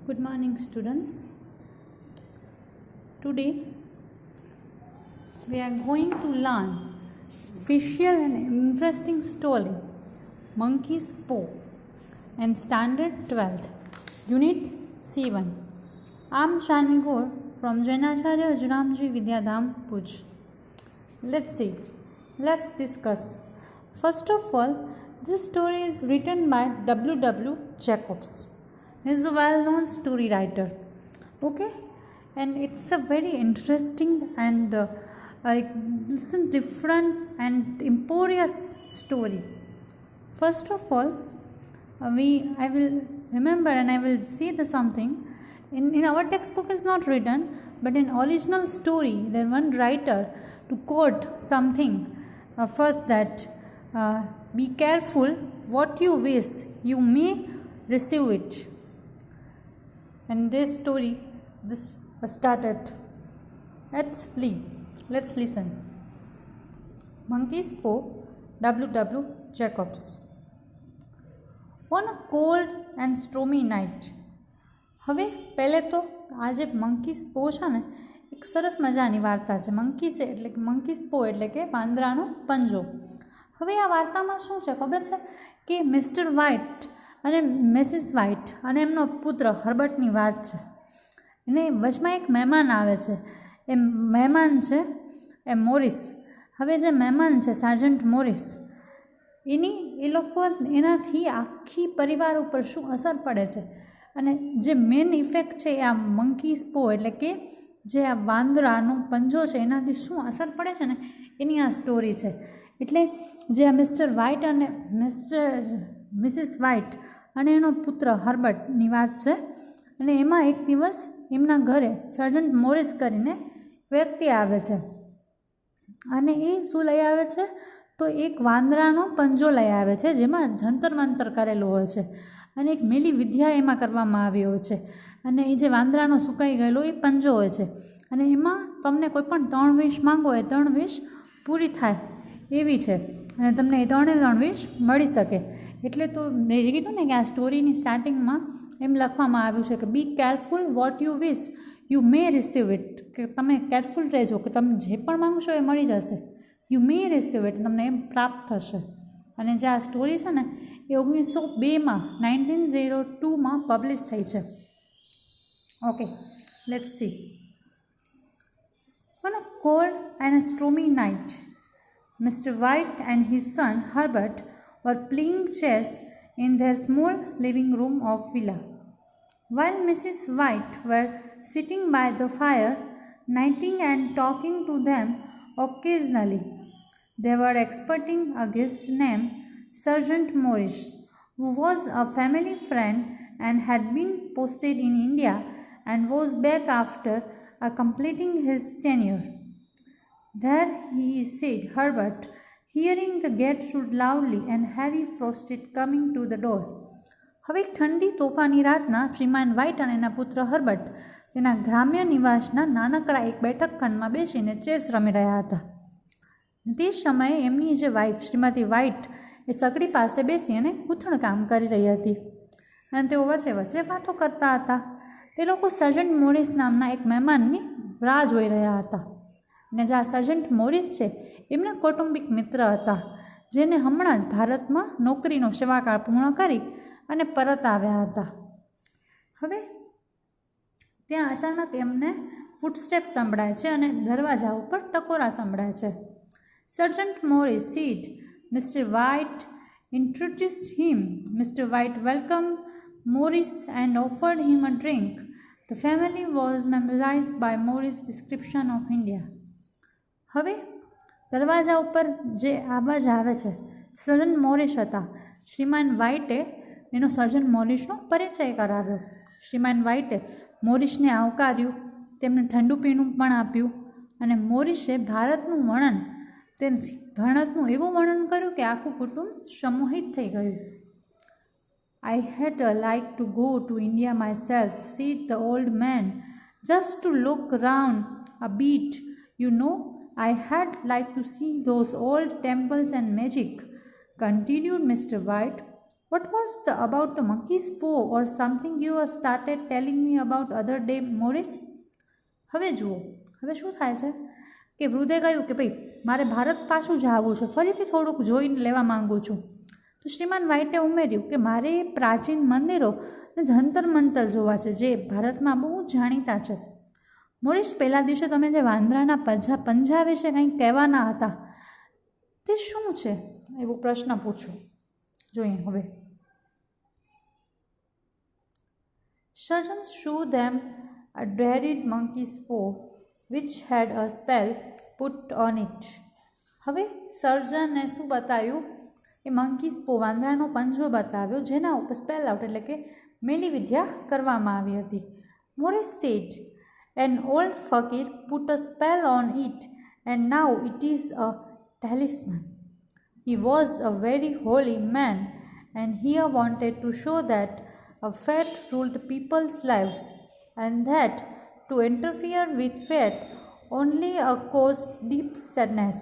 Good morning, students. Today we are going to learn special and interesting story, Monkey's Paw, and Standard 12th, Unit 7. I'm Shani Gaur from Jainacharya Juramji Vidyadham, Puj. Let's discuss. First of all, this story is written by W. Jacobs. He is a well-known story writer. Okay, and it's a very interesting and different and imperious story. First of all, I will remember and I will see the something. In our textbook is not written, but in original story, there one writer to quote something. First that be careful what you wish, you may receive it. And this story, this started at play. Let's listen. Monkey's Paw, W. Jacobs. On a cold and stormy night. હવે પહેલે તો આ જે મંકીસ પો છે ને એક સરસ મજાની વાર્તા છે. મંકીસ એટલે કે મંકીસ પો એટલે કે વાંદરાનો પંજો. હવે આ વાર્તામાં શું છે ખબર છે કે મિસ્ટર વ્હાઇટ અને મિસિસ વ્હાઇટ અને એમનો પુત્ર હર્બર્ટની વાત છે. એને વચમાં એક મહેમાન આવે છે. એ મહેમાન છે એ મોરિસ. હવે જે મહેમાન છે સાર્જન્ટ મોરિસ, એનાથી આખી પરિવાર ઉપર શું અસર પડે છે અને જે મેઇન ઇફેક્ટ છે આ મંકીસ પો એટલે કે જે આ વાંદરાનો પંજો છે એનાથી શું અસર પડે છે ને એની આ સ્ટોરી છે. એટલે જે આ મિસ્ટર વ્હાઇટ અને મિસિસ વ્હાઇટ અને એનો પુત્ર હર્બર્ટની વાત છે. અને એમાં એક દિવસ એમના ઘરે સર્જન્ટ મોરિસ કરીને વ્યક્તિ આવે છે અને એ શું લઈ આવે છે તો એક વાંદરાનો પંજો લઈ આવે છે જેમાં જંતર મંતર કરેલું હોય છે અને એક મેલી વિદ્યા એમાં કરવામાં આવી હોય છે. અને એ જે વાંદરાનો સુકાઈ ગયેલો એ પંજો હોય છે અને એમાં તમને કોઈ પણ 3 વિશ માંગો એ 3 વિશ પૂરી થાય એવી છે અને તમને એ 3 વિશ મળી શકે. એટલે તો મેં જે કીધું ને કે આ સ્ટોરીની સ્ટાર્ટિંગમાં એમ લખવામાં આવ્યું છે કે be careful what you wish, you may receive it. કે તમે કેરફુલ રહેજો કે તમે જે પણ માંગશો એ મળી જશે. યુ મે રિસીવ ઇટ, તમને એમ પ્રાપ્ત થશે. અને જે આ સ્ટોરી છે ને એ 1902માં પબ્લિશ થઈ છે. Okay, let's see. On a cold and a stormy night, Mr. White and his son Herbert were playing chess in their small living room of villa, while Mrs. White were sitting by the fire, knitting and talking to them occasionally. They were expecting a guest named Sergeant Morris, who was a family friend and had been posted in India and was back after completing his tenure. There he is, said Herbert, hearing the gate shoot loudly and heavy frosted coming to the door. હવે ઠંડી તોફાની રાતના શ્રીમાન white અને એના પુત્ર Herbert તેના ગ્રામ્ય નિવાસના નાનકડા એક બેઠક ખંડમાં બેસીને ચેસ રમી રહ્યા હતા. તે સમયે એમની જે વાઇફ શ્રીમતી વ્હાઇટ એ સગડી પાસે બેસી અને ગૂંથણ કામ કરી રહી હતી અને તેઓ વચ્ચે વચ્ચે વાતો કરતા હતા. તે લોકો સર્જન્ટ મોરિસ નામના એક મહેમાનની રાહ જોઈ રહ્યા હતા. અને જે આ સર્જન્ટ મોરિસ છે એમના કૌટુંબિક મિત્ર હતા જેને હમણાં જ ભારતમાં નોકરીનો સેવાકાળ પૂર્ણ કરી અને પરત આવ્યા હતા. હવે ત્યાં અચાનક એમને ફૂટસ્ટેપ સંભળાય છે અને દરવાજા ઉપર ટકોરા સંભળાય છે. Sergeant Morris said mister White introduced him. Mr. White welcomed Morris and offered him a drink. The family was memorized by Morris' description of India. હવે દરવાજા ઉપર જે આવાજ આવે છે સર્જન્ટ મોરિસ હતા. શ્રીમાન વ્હાઇટે એનો સર્જન્ટ મોરિસનો પરિચય કરાવ્યો. શ્રીમાન વ્હાઇટે મોરિસને આવકાર્યું, તેમને ઠંડુ પીણું પણ આપ્યું અને મોરિસે ભારતનું એવું વર્ણન કર્યું કે આખું કુટુંબ સમોહિત થઈ ગયું. I had liked to go to India myself, said the old man, just to look round a bit. You know, I had liked to see those old temples and magic, continued Mr. White. What was about the monkey's paw or something you started telling me about other day, Morris? હવે જુઓ, હવે શું થાય છે કે વૃદ્ધે કહ્યું કે ભાઈ મારે ભારત પાછું જવું છે, ફરીથી થોડુંક જોઈને લેવા માંગુ છું. તો શ્રીમાન વ્હાઇટે ઉમેર્યું કે મારે પ્રાચીન મંદિરો અને જંતર મંતર જોવા છે જે ભારતમાં બહુ જાણીતા છે. મોરિસ, પહેલા દિવસે તમે જે વાંદરાના પંજા વિશે કંઈક કહેવાના હતા તે શું છે? એવો પ્રશ્ન પૂછો. જોઈએ હવે. Surgeons showed them a dreaded monkey's paw which had a spell put on it. હવે સર્જને શું બતાવ્યું? એ મંકીસ પો, વાંદરાનો પંજો બતાવ્યો જેના ઉપર સ્પેલ આઉટ એટલે કે મેલી વિદ્યા કરવામાં આવી હતી. Morris said, an old fakir put a spell on it and now it is a talisman. He was a very holy man and he wanted to show that a fate ruled people's lives and that to interfere with fate only caused deep sadness.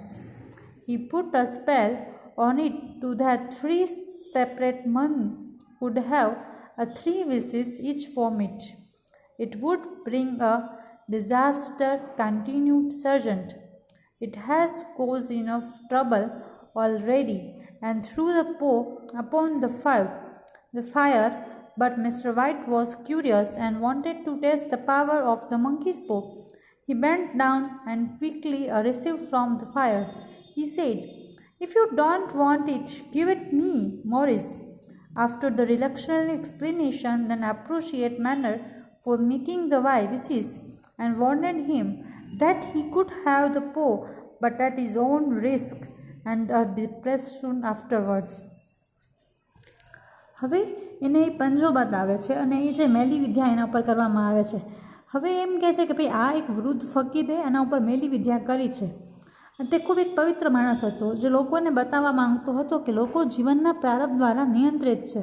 He put a spell on it to that 3 separate men could have 3 wishes each from it. It would bring a disaster, continued Sergeant. It has caused enough trouble already and threw the paw upon the fire, but Mr. White was curious and wanted to test the power of the monkey's paw. He bent down and quickly received from the fire. He said, if you don't want it, give it me, Morris. After the reluctant explanation, then appropriate manner for making the wishes, and warned him that he could have the paw, but at his own risk and a depression afterwards. હવે એને એ પંજો બતાવે છે અને એ જે મેલી વિદ્યા એના ઉપર કરવામાં આવે છે. હવે એમ કહે છે કે ભાઈ આ એક વૃદ્ધ ફકીરે એના ઉપર મેલી વિદ્યા કરી છે. તે ખૂબ એક પવિત્ર માણસ હતો જે લોકોને બતાવવા માંગતો હતો કે લોકો જીવનના પ્રારબ્ધ દ્વારા નિયંત્રિત છે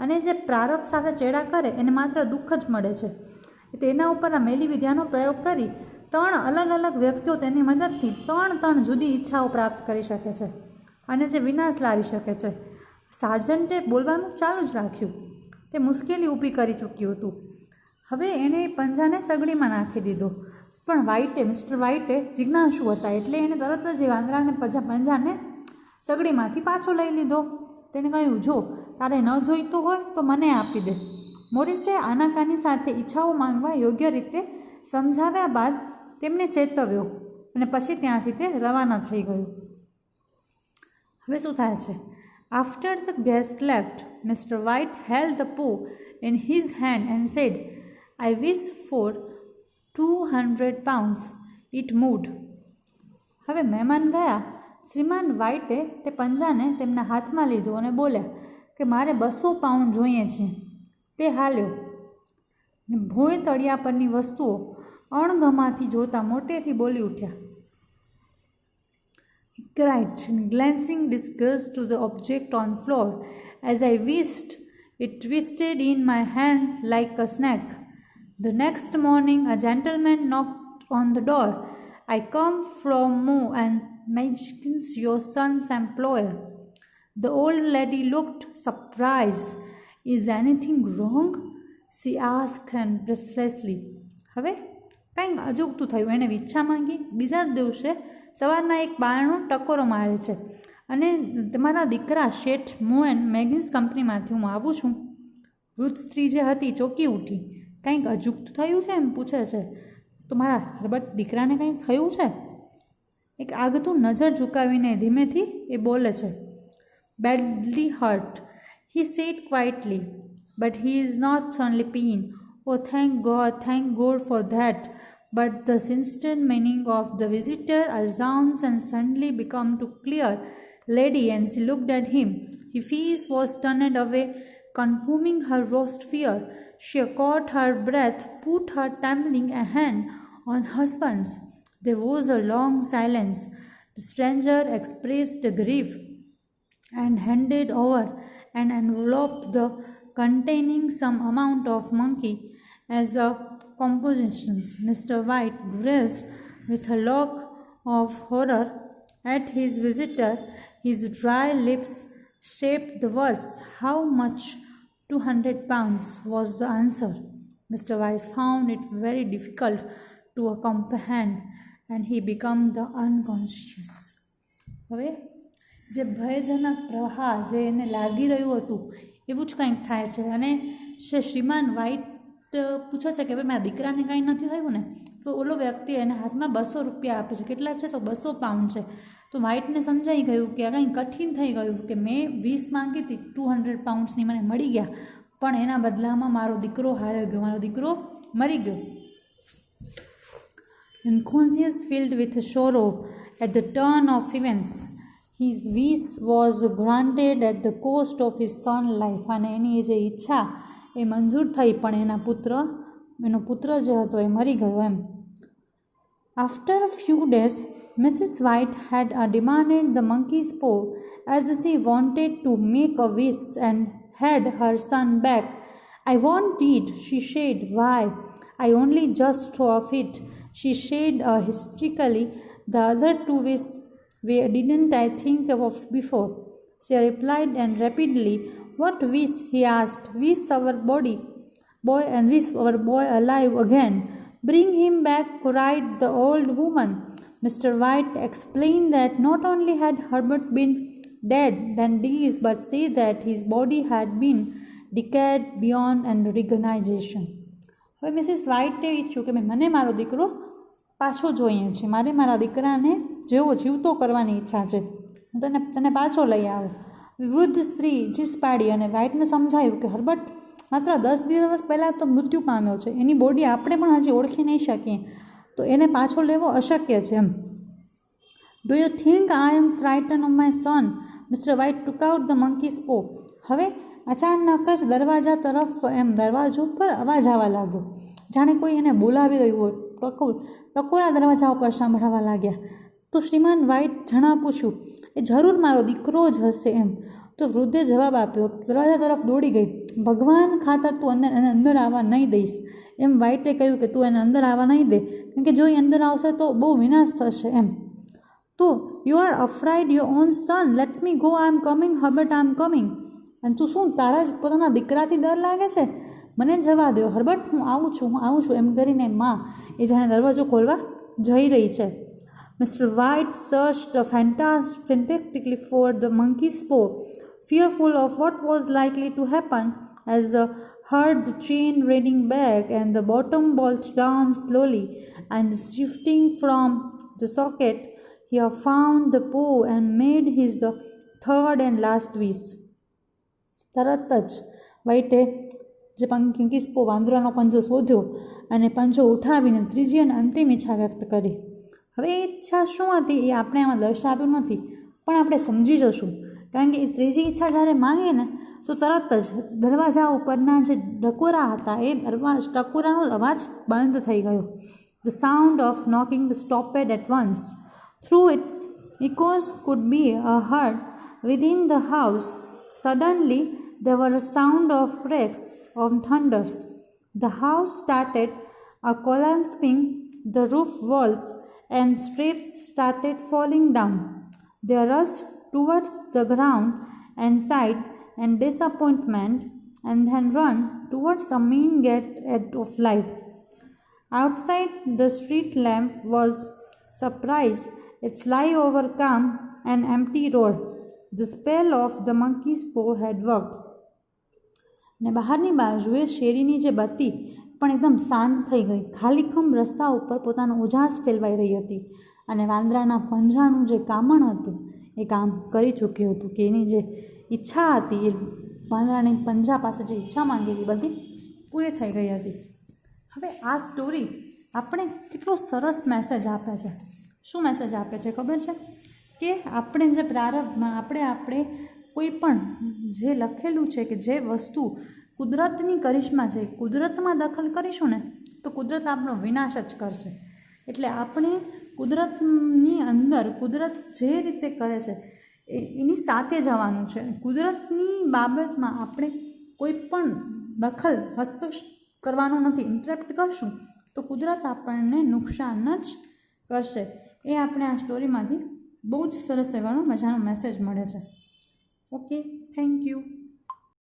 અને જે પ્રારબ્ધ સાથે ચેડા કરે એને માત્ર દુઃખ જ મળે છે. તેના ઉપર આ મેલી વિદ્યાનો પ્રયોગ કરી 3 અલગ અલગ વ્યક્તિઓ તેની મદદથી 3 જુદી ઈચ્છાઓ પ્રાપ્ત કરી શકે છે અને જે વિનાશ લાવી શકે છે. સાર્જન્ટે બોલવાનું ચાલુ જ રાખ્યું. તે મુશ્કેલી ઊભી કરી ચૂક્યું હતું. હવે એણે પંજાને સગડીમાં નાખી દીધો. પણ મિસ્ટર વ્હાઇટે જિજ્ઞાસુ હતા એટલે એણે તરત જ એ વાંદરાને પંજાને સગડીમાંથી પાછો લઈ લીધો. તેણે કહ્યું, જો તારે ન જોઈતું હોય તો મને આપી દે. મોરિસે આનાકાની સાથે ઈચ્છાઓ માંગવા યોગ્ય રીતે સમજાવ્યા બાદ તેમને ચેતવ્યો અને પછી ત્યાંથી તે રવાના થઈ ગયું. હવે શું થાય છે? After the guest left, Mr. White held the paw in his hand and said, I wish for 200 pounds. It moved. હવે મહેમાન ગયા. શ્રીમાન વ્હાઇટે તે પંજાને તેમના હાથમાં લીધો અને બોલ્યા કે મારે 200 પાઉન્ડ જોઈએ છે. તે હાલ્યો. ભોંય તળિયા પરની વસ્તુઓ અણગમાથી જોતા મોટેથી બોલી ઉઠ્યા. He cried, glancing disgust to the object on floor. As I wished, it twisted in my hand like a snake. The next morning, a gentleman knocked on the door. I come from Mo and Mexican's your son's employer. The old lady looked surprised. Is anything wrong? She asked him breathlessly. હવે કંઈક અજુગતું થયું. એણે ઈચ્છા માંગી. બીજા દિવસે સવારના એક બારણો ટકોરો મારે છે અને તમારા દીકરા શેઠ મોએન મેગિન્સ કંપનીમાંથી હું આવું છું. વૃદ્ધ સ્ત્રી જે હતી ચોંકી ઉઠી. કંઈક અજુગતું થયું છે એમ પૂછે છે. તો મારા હર્બર્ટ દીકરાને કંઈક થયું છે? એક આગતું નજર ઝુકાવીને ધીમેથી એ બોલે છે. Badly hurt, he said quietly, but he is not only pain. Oh, thank God for that. But the sinister meaning of the visitor sounds and suddenly become too clear. Lady, and she looked at him. His face was turned away, confirming her worst fear. She caught her breath, put her trembling hand on husband's. There was a long silence. The stranger expressed grief and handed over an envelope containing some amount of monkey as a composition. Mr. White gazed with a look of horror at his visitor, his dry lips shaped the words. How much? 200 pounds was the answer. Mr. Wise found it very difficult to comprehend and he became the unconscious. હવે જે ભયજનક પ્રવાહ જે એને લાગી રહ્યું હતું એવું જ કંઈક થાય છે અને શ્રીમાન વાઇટ પૂછે છે કે ભાઈ મારા દીકરાને કાંઈ નથી થયું ને, તો ઓલો વ્યક્તિ એને હાથમાં 200 રૂપિયા આપે છે. કેટલા છે? તો 200 પાઉન્ડ છે. તો વ્હાઇટને સમજાઈ ગયું કે આ કંઈ કઠિન થઈ ગયું કે મેં 20 માંગી હતી, 200 પાઉન્ડ્સની મને મળી ગયા, પણ એના બદલામાં મારો દીકરો હારી ગયો, મારો દીકરો મરી ગયો. Unconscious, filled with sorrow at the turn of events, his wish was granted at the cost of his son's life. અને એની જે ઈચ્છા એ મંજૂર થઈ, પણ એનો પુત્ર જે હતો એ મરી ગયો એમ. After a few days, Mrs. White had demanded the monkey's paw as she wanted to make a wish and had her son back. I want it, she said. Why? I only just thought of it, she said hysterically. The other two wishes didn't I think of before? She replied and rapidly. What wish? He asked. Wish our boy alive again. Bring him back, cried the old woman. Mr. White explained that not only had Herbert been dead than days, but said that his body had been decayed beyond and recognition. હવે Mrs વ્હાઇટે ઈચ્છ્યું કે મને મારો દીકરો પાછો જોઈએ છે, મારે મારા દીકરાને જેવો જીવતો કરવાની ઈચ્છા છે, હું તને પાછો લઈ આવું. વૃદ્ધ સ્ત્રી જીસ પાડી અને વ્હાઇટને સમજાયું કે હર્બર્ટ માત્ર 10 દિવસ પહેલાં તો મૃત્યુ પામ્યો છે, એની બોડી આપણે પણ હજી ઓળખી નહીં શકીએ, તો એને પાછો લેવો અશક્ય છે એમ. Do you think I am frighten of my son? Mister White took out the monkey's paw. હવે અચાનક જ દરવાજો પર અવાજ આવવા લાગ્યો, જાણે કોઈ એને બોલાવી રહ્યું હોય. ટકોરા દરવાજા ઉપર સાંભળવા લાગ્યા. તો શ્રીમાન વ્હાઇટ પૂછ્યું, એ જરૂર મારો દીકરો જ હશે એમ. તો વૃદ્ધે જવાબ આપ્યો, દરવાજા તરફ દોડી ગઈ. ભગવાન ખાતર તું એને અંદર આવવા નહીં દઈશ એમ વ્હાઇટે કહ્યું કે તું એને અંદર આવવા નહીં દે, કેમ કે જો એ અંદર આવશે તો બહુ વિનાશ થશે એમ. તો you are afraid your own son, let me go, I am coming Herbert, I am coming. અને તું શું તારા જ પોતાના દીકરાથી ડર લાગે છે? મને જવા દો હર્બર્ટ, હું આવું છું એમ કરીને માં એ જાણે દરવાજો ખોલવા જઈ રહી છે. Mr. White searched frantically for the monkey's paw, fearful of what was likely to happen, as heard the chain rattling back and the bottom bolt down slowly, and shifting from the socket, he found the paw and made his the third and last wish. તરત જ વ્હાઇટે જે મોંકીઝ પો વાંદરાનો પંજો શોધ્યો અને પંજો ઉઠાવીને ત્રીજી અને અંતિમ ઈચ્છા વ્યક્ત કરી. હવે એ ઈચ્છા શું હતી એ આપણે આમાં દર્શાવ્યું નથી, પણ આપણે સમજી જશું, કારણ કે એ ત્રીજી ઈચ્છા જ્યારે માંગે ને તો તરત જ દરવાજા ઉપરના જે ટકોરા હતા એ ટકોરાનો અવાજ બંધ થઈ ગયો. The sound of knocking stopped at once. Through its echoes could be heard within the house. Suddenly there were a sound of cracks of thunders. The house started collapsing, the roof walls and streets started falling down. They rushed towards the ground and sighed and disappointment, and then ran towards a main gate of life. Outside, the street lamp was surprised. Its lie overcome an empty road. The spell of the monkey's paw had worked. ને બહારની બાજુએ શેરીની જે બત્તી પણ એકદમ શાંત થઈ ગઈ. ખાલીખમ રસ્તા ઉપર પોતાનો ઉજાસ ફેલવાઈ રહી હતી અને વાંદરાના પંજાનું જે કામણ હતું એ કામ કરી ચૂક્યું હતું, કે એની જે ઈચ્છા હતી એ વાંદરાની પંજા પાસે જે ઈચ્છા માંગી હતી બધી પૂરી થઈ ગઈ હતી. હવે આ સ્ટોરી આપણે કેટલો સરસ મેસેજ આપે છે. શું મેસેજ આપે છે ખબર છે? કે આપણે જે પ્રારબ્ધમાં આપણે કોઈ પણ જે લખેલું છે કે જે વસ્તુ કુદરતની કરિશ્મા છે, કુદરતમાં દખલ કરીશું ને તો કુદરત આપણો વિનાશ જ કરશે. એટલે આપણે કુદરતની અંદર કુદરત જે રીતે કરે છે એની સાથે જવાનું છે. કુદરતની બાબતમાં આપણે કોઈ પણ દખલ હસ્તક્ષેપ કરવાનો નથી. ઇન્ટરપ્ટ કરશું તો કુદરત આપણને નુકસાન જ કરશે. એ આપણે આ સ્ટોરીમાંથી બહુ જ સરસ એવાનો મજાનો મેસેજ મળે છે. Okay, thank you.